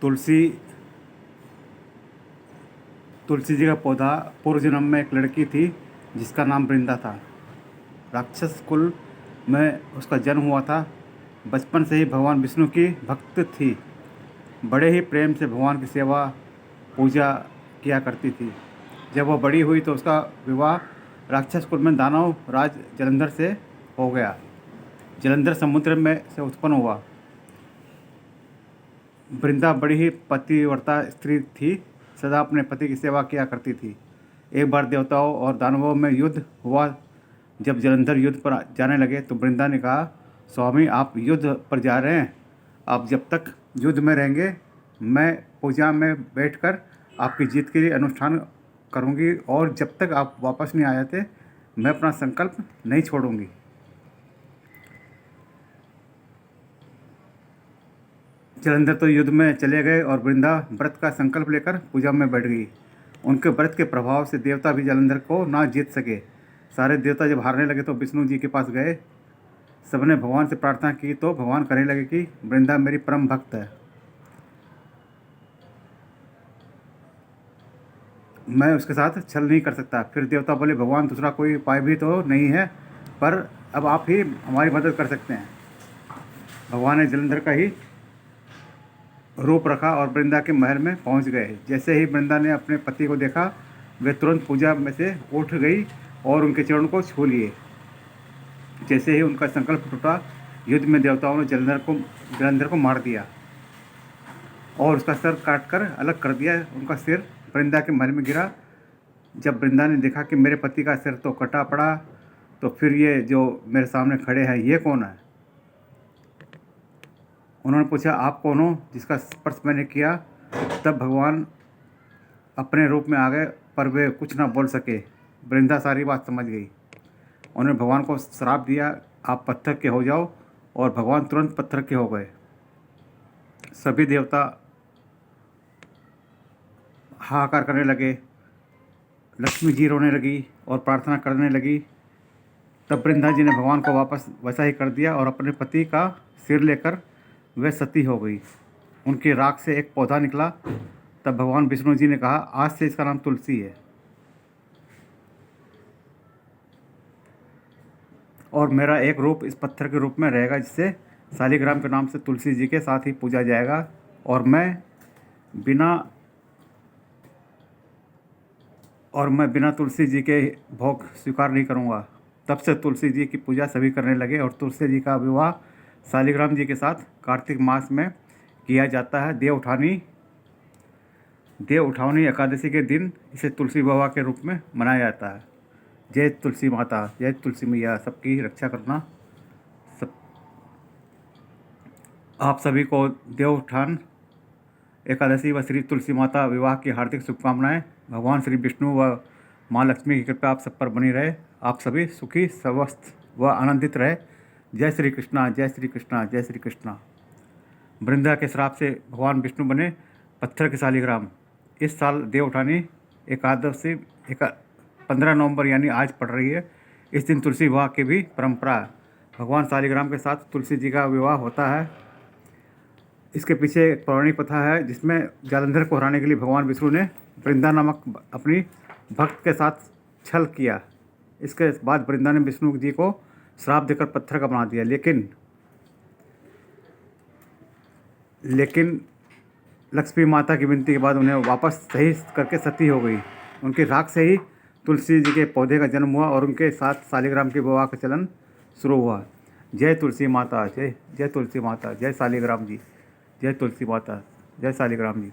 तुलसी तुलसी जी का पौधा पूर्व जन्म में एक लड़की थी जिसका नाम वृंदा था। राक्षस कुल में उसका जन्म हुआ था। बचपन से ही भगवान विष्णु की भक्त थी। बड़े ही प्रेम से भगवान की सेवा पूजा किया करती थी। जब वह बड़ी हुई तो उसका विवाह राक्षस कुल में दानव राज जलंधर से हो गया। जलंधर समुद्र में से उत्पन्न हुआ। वृंदा बड़ी ही पतिव्रता स्त्री थी, सदा अपने पति की सेवा किया करती थी। एक बार देवताओं और दानवों में युद्ध हुआ। जब जलंधर युद्ध पर जाने लगे तो वृंदा ने कहा, स्वामी आप युद्ध पर जा रहे हैं, आप जब तक युद्ध में रहेंगे मैं पूजा में बैठकर आपकी जीत के लिए अनुष्ठान करूंगी, और जब तक आप वापस नहीं आ जाते मैं अपना संकल्प नहीं छोड़ूंगी। जलंधर तो युद्ध में चले गए और वृंदा व्रत का संकल्प लेकर पूजा में बैठ गई। उनके व्रत के प्रभाव से देवता भी जलंधर को ना जीत सके। सारे देवता जब हारने लगे तो विष्णु जी के पास गए। सबने भगवान से प्रार्थना की तो भगवान कहने लगे कि वृंदा मेरी परम भक्त है, मैं उसके साथ छल नहीं कर सकता। फिर देवता बोले, भगवान दूसरा कोई उपाय भी तो नहीं है, पर अब आप ही हमारी मदद कर सकते हैं। भगवान ने जलंधर का ही रूप रखा और वृंदा के महल में पहुंच गए। जैसे ही वृंदा ने अपने पति को देखा वे तुरंत पूजा में से उठ गई और उनके चरणों को छू लिए। जैसे ही उनका संकल्प टूटा, युद्ध में देवताओं ने जलंधर को मार दिया और उसका सर काट कर अलग कर दिया। उनका सिर वृंदा के महल में गिरा। जब वृंदा ने देखा कि मेरे पति का सिर तो कटा पड़ा, तो फिर ये जो मेरे सामने खड़े हैं ये कौन है? उन्होंने पूछा, आप कौन हो जिसका स्पर्श मैंने किया? तब भगवान अपने रूप में आ गए, पर वे कुछ ना बोल सके। वृंदा सारी बात समझ गई। उन्होंने भगवान को श्राप दिया, आप पत्थर के हो जाओ, और भगवान तुरंत पत्थर के हो गए। सभी देवता हाहाकार करने लगे। लक्ष्मी जी रोने लगी और प्रार्थना करने लगी। तब वृंदा जी ने भगवान को वापस वैसा ही कर दिया और अपने पति का सिर लेकर वे सती हो गई। उनकी राख से एक पौधा निकला। तब भगवान विष्णु जी ने कहा, आज से इसका नाम तुलसी है, और मेरा एक रूप इस पत्थर के रूप में रहेगा, जिससे शालिग्राम के नाम से तुलसी जी के साथ ही पूजा जाएगा, और मैं बिना तुलसी जी के भोग स्वीकार नहीं करूँगा। तब से तुलसी जी की पूजा सभी करने लगे और तुलसी जी का विवाह शालिग्राम जी के साथ कार्तिक मास में किया जाता है। देव उठावनी एकादशी के दिन इसे तुलसी विवाह के रूप में मनाया जाता है। जय तुलसी माता, जय तुलसी मैया, सबकी रक्षा करना। सब आप सभी को देवउठान एकादशी व श्री तुलसी माता विवाह की हार्दिक शुभकामनाएं। भगवान श्री विष्णु व माँ लक्ष्मी की कृपा आप सब पर बनी रहे। आप सभी सुखी स्वस्थ व आनंदित रहे। जय श्री कृष्णा, जय श्री कृष्णा, जय श्री कृष्णा। वृंदा के श्राप से भगवान विष्णु बने पत्थर के शालिग्राम। इस साल देवउठानी एकादशी 15 नवंबर यानी आज पड़ रही है। इस दिन तुलसी विवाह की भी परंपरा है। भगवान शालिग्राम के साथ तुलसी जी का विवाह होता है। इसके पीछे एक पौराणिक कथा है, जिसमें जालंधर को हराने के लिए भगवान विष्णु ने वृंदा नामक अपनी भक्त के साथ छल किया। इसके बाद वृंदा ने विष्णु जी को श्राप देकर पत्थर का बना दिया, लेकिन लक्ष्मी माता की विनती के बाद उन्हें वापस सही करके सती हो गई। उनकी राख से ही तुलसी जी के पौधे का जन्म हुआ और उनके साथ शालिग्राम के विवाह का चलन शुरू हुआ। जय तुलसी माता, जय तुलसी माता, जय शालिग्राम जी, जय तुलसी माता, जय शालिग्राम जी।